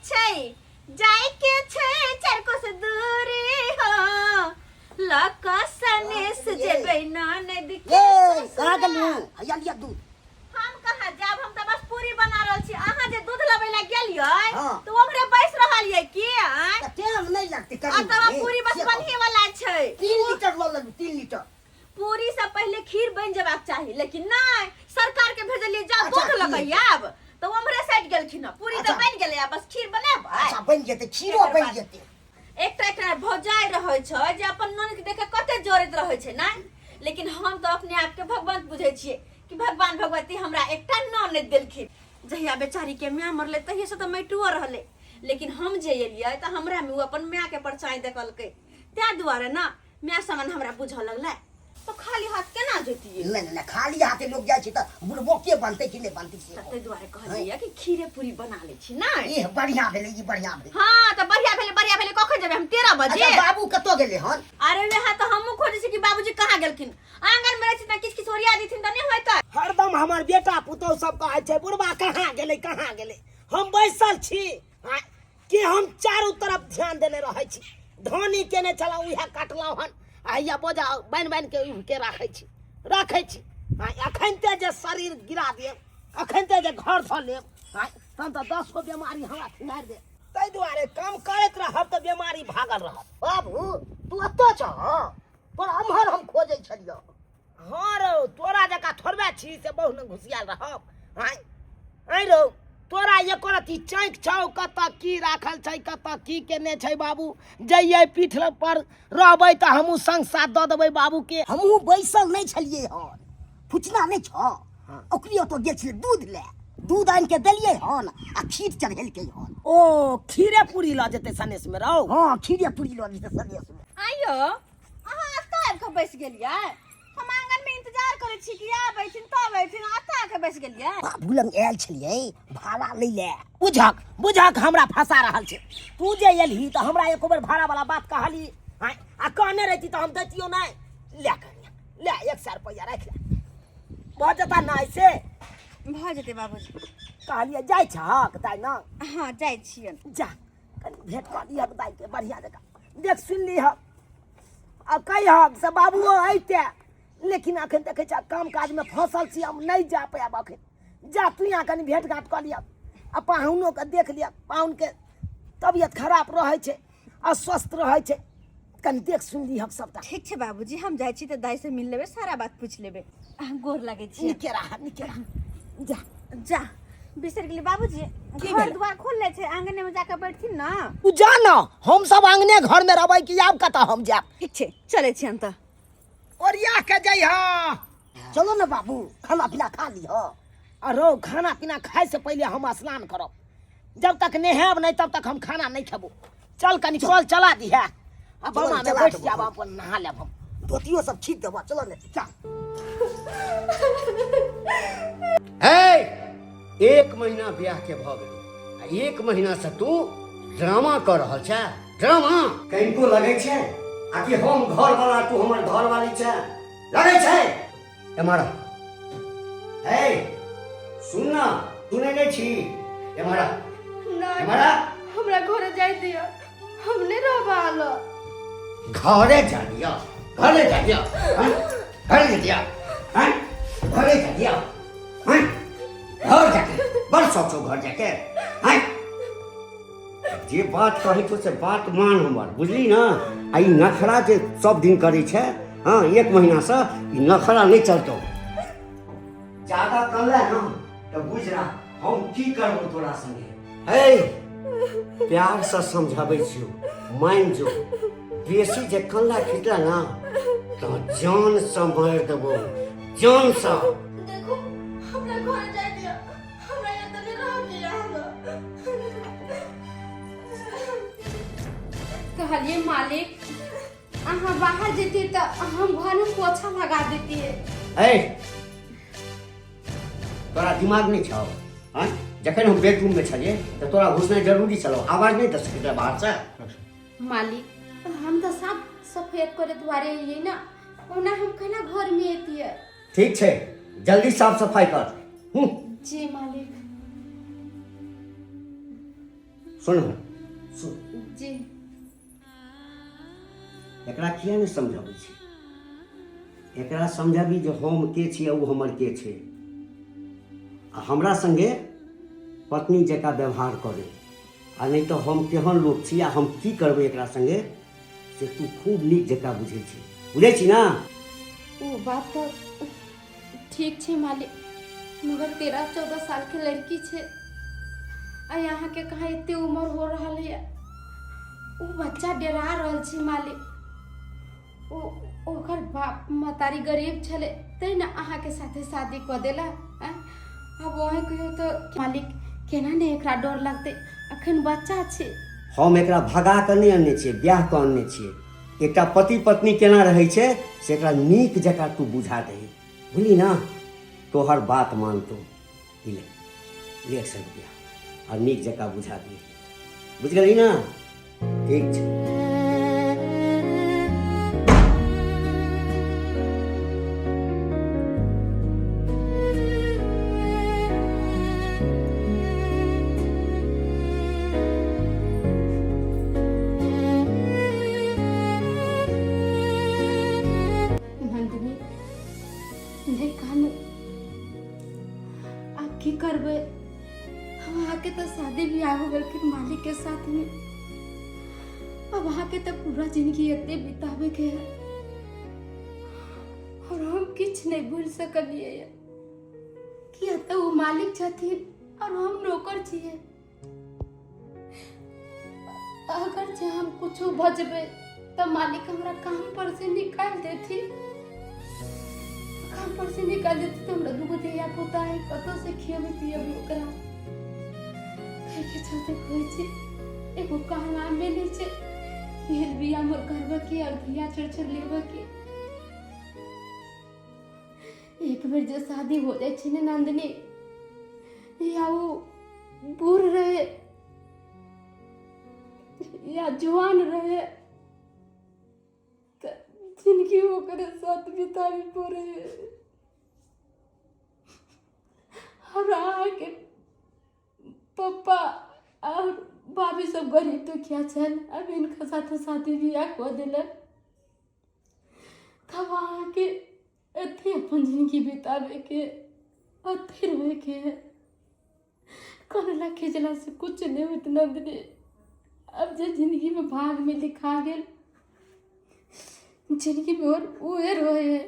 छै जाय के छै चार कोस दूरी हो लकसने से जेबै ननद के कहाँ गेलू हैया लिया दूध हम कहाँ जाब हम त बस पूरी बना रहल छी अहाँ जे दूध लबै ला गेलियै हाँ। तो ओकरे बैस रहलियै की आय टाइम नहीं लगती आ तब पूरी बस बनहे वाला छै 3 लीटर लो 3 लीटर पूरी से पहले खीर बन जेबाक चाही लेकिन नहीं सरकार के भेजलिए जा अच्छा, दूध लबै आब तो हमरे साइड गेलखिन पूरी अच्छा। तो बन गेलै आ बस खीर बनाब अच्छा बन जेते खीरो बन जेते एकटा भौजाई रहै छै जे अपन नन के देखे कते जोरैत रहै छै नै लेकिन हम तो अपने आप के भगवान बुझै छियै कि भगवान भगवती हमरा एकटा ननद देलखिन जहिया बेचारी के माय मरले तहिया से तो मैटुओ रहले लेकिन हम जे एलियै त हमरा में अपन माय के परछाई देखलकै त्या दुआरे ना माय समान हमरा बुझ लगलै तो खाली हाथ केना जतिए नहीं खाली हाथे लोग जाय छै त बुढ़बो के बनते कि नहीं बनते से तते दुआरे कहलियै कि खीरे पूरी बना ले छी नै ये बढ़िया भेले ये बढ़िया भेले हां त बढ़िया भेले कखन जेबै हम 13 बजे अच्छा बाबू कतो गेले हन अरे वहाँ तो हमहु खोजै छी कि बाबूजी कहाँ गेलखिन आंगन में रहै छी त किछ ओरिया दिथिन त नहीं होइतै हरदम हमर बेटा पुतौ सब कहै छै बुढ़बा कहाँ गेले हम बैसल छी कि हम चारों तरफ ध्यान देने रहै छी धानी केने चला उहे काटलौ हन आइया बोझा बन के राखै छी अखन ते जे शरीर गिरा देब अखन ते जे घर ध लेब तहन त 10 गो बीमारी हमरा मार दे तै दुआरे काम करैत रहब त बीमारी भागल रहत बाबू तू अतो छ पर हमहर हम खोजै छलियो हाँ रो तोरा जका थोड़बे छी से बहु न घुसियाल रहब आई रो तोरा एको रती चैक छौ कत की राखल छै कत की केने छै बाबू जइयै पीठ पर रहबै त हमहू संग साथ द देबै बाबू के हमहू बैसल नहीं छलिए हन फुचना नहीं छ ओकरी तो गेल छले दूध आन के देलिए हन आ खीर चढ़ेलकै हन ओ खीरे पूरी ल जेते सनेश में रहो हां खीरे पूरी ल जेते सनेश में आइयो अहाँ अत्ता आबि के बैस गेलियै हम आंगन में इंतजार करै छी कि आबैथिन तब अबैथिन अत्ता के बैस गेलियै बाबू लंग आयल छलिए भाड़ा लै ले बुझक हमरा फंसा रहल छै तू जे एलही त हमरा एको बेर भाड़ा वाला बात कहली आ कहने रही त हम दैतियो नहीं ले 100 रुपया राख ले भ जता नहीं से भ जेते बाबूजी कहलिए जाय छक ताई न हां जाय छियन जा कनी भेंट कर लिया दाई के बढ़िया जगह देख सुन ली आ कहिहक से बाबुओ अइते लेकिन अखन देखे छ काम काज में फसल छी हम नहीं जा पाब अखन जा तू यहाँ कनी भेंट घाट कर लिया आ पाहुनो के देख लिया पाहुन के तबियत खराब रहे छै अस्वस्थ रहे छै कनी देख सुन ली हम सबटा ठीक छै बाबूजी हम जाय छी त दाई से मिल लेबे सारा बात पूछ लेबे गोर लागे छी निकेरा जा बिसर गेली बाबूजी घर द्वार खोल ले छै आंगन में जाके बैठथिन ना तू जा न हम सब आंगने घर में रहबै कि आब कत हम जाब ठीक छै चले छी हम त ओरिया के जइहा चलो ना बाबू खाना पीना खा ली हो अरो खाना पीना खाए से पहले हम स्नान करब जब तक नहाब नहीं तब तक हम खाना नहीं खेबो चल कनी कल चला दी है अब हम में बैठ जाब अपन नहा लेब हम धोतियो सब छीट देबो चलो ना चल हे 1 महीना ब्याह के भ गेल 1 महीना से तू ड्रामा कर रहल छै ड्रामा कनिको लगे छै आकि हम घर वाला तू हमर घर वाली छै लगे छै एमारा हे सुन ना सुने नहीं छी एमारा एमारा हमरा घरे जाय दियो हम नहीं रहबाल घरे जा दिया घरे जा दिया घरे जा दिया घर जाके बड़ सोचो घर जाके जे बात कही तो से बात मान हमर बुझली ना आ ई नखरा जे सब दिन करै छै हाँ 1 महीना से ई नखरा नहीं चलतो ज्यादा कल्ला ना तो बुझ रहा हम की करबो तोरा संगे हे प्यार से समझाबै छियो मान जो बेसी जे कल्ला खिटला ना तो जान से मार देबो जान से देखो हमरा घरे जाय दियो हमरा यहाँ त नहीं रह दिया कहलिए मालिक अहाँ बाहर जेती त हम घर में पोछा लगा देती है ए तोरा दिमाग नहीं छौ हां जखन हम बेडरूम में छलिए तो तोरा घुसना जरूरी छलो आवाज नहीं दस सकते बाहर से मालिक हम तो साफ सफेद करे द्वारे ये ना ओना हम कहना घर में एती है ठीक है जल्दी साफ सफाई कर जी मालिक सुन सुन जी एकरा किया नहीं समझाबै छी एकरा समझाबी जे हम के छी ओ हमर के छै आ हमरा संगे पत्नी जकाँ व्यवहार करे आ नहीं तो हम केहन लोग छी आ हम की करबै एकरा संगे से तू खूब नीक जकाँ बुझै छी बुझै छी ना। वो बात तो ठीक छे मालिक मगर 13-14 साल के लड़की छे आ यहाँ के कहाँ इतने उम्र हो रहा है वो बच्चा डरा रहल छे मालिक ओकर बाप मतारी गरीब छले तै ना अहाँ के साथे शादी क देला। अब वही कहियो तो मालिक केना ने एकरा डर लगते अखन बच्चा छे। हम एकरा भगा कऽ नहि अनने छियै ब्याह कऽ अनने छियै एकटा पति पत्नी केना रहै छै से एकरा नीक जकाँ तू बुझा दही बुझली ना। तोहर बात मानतो ले 100 रुपया आ नीक जकाँ बुझा दी बुझ गेली ना। ठीक छै नंदिनी नहीं कानू आप की करबे हम आके तो शादी भी हो गल फिर मालिक के साथ में अब वहाँ के तो पूरा जिंदगी इतने बितावे के है और हम किछ नहीं भूल सकलिए कि तो वो मालिक छथिन और हम नौकर छिए। अगर जे हम कुछो भजबे तो मालिक हमरा काम पर से निकाल देती काम पर से निकाल देती तो हमरा दूगो दिया पोता है कतो से खियाबे पियाबे ओकरा के चलते कोई छी एगो कहना मिले छे फिर भी हमर करबा की और धिया चढ़ लेबा की एक बेर जे शादी हो जाए छे ने नंदिनी या वो बूढ़ रहे या जवान रहे जिनकी ओकरे साथ बितावे पड़े और आके पापा और भाभी सब गरीब तो क्या छन अब इनका साथ शादी बियाह को दिले तब आके अथी अपन जिंदगी बितावे के अथी रहे के कनला खिजला से कुछ नहीं होत नंदिनी। अब जो जिंदगी में भाग में लिखा गेल जिंदगी में और उहे रहे है।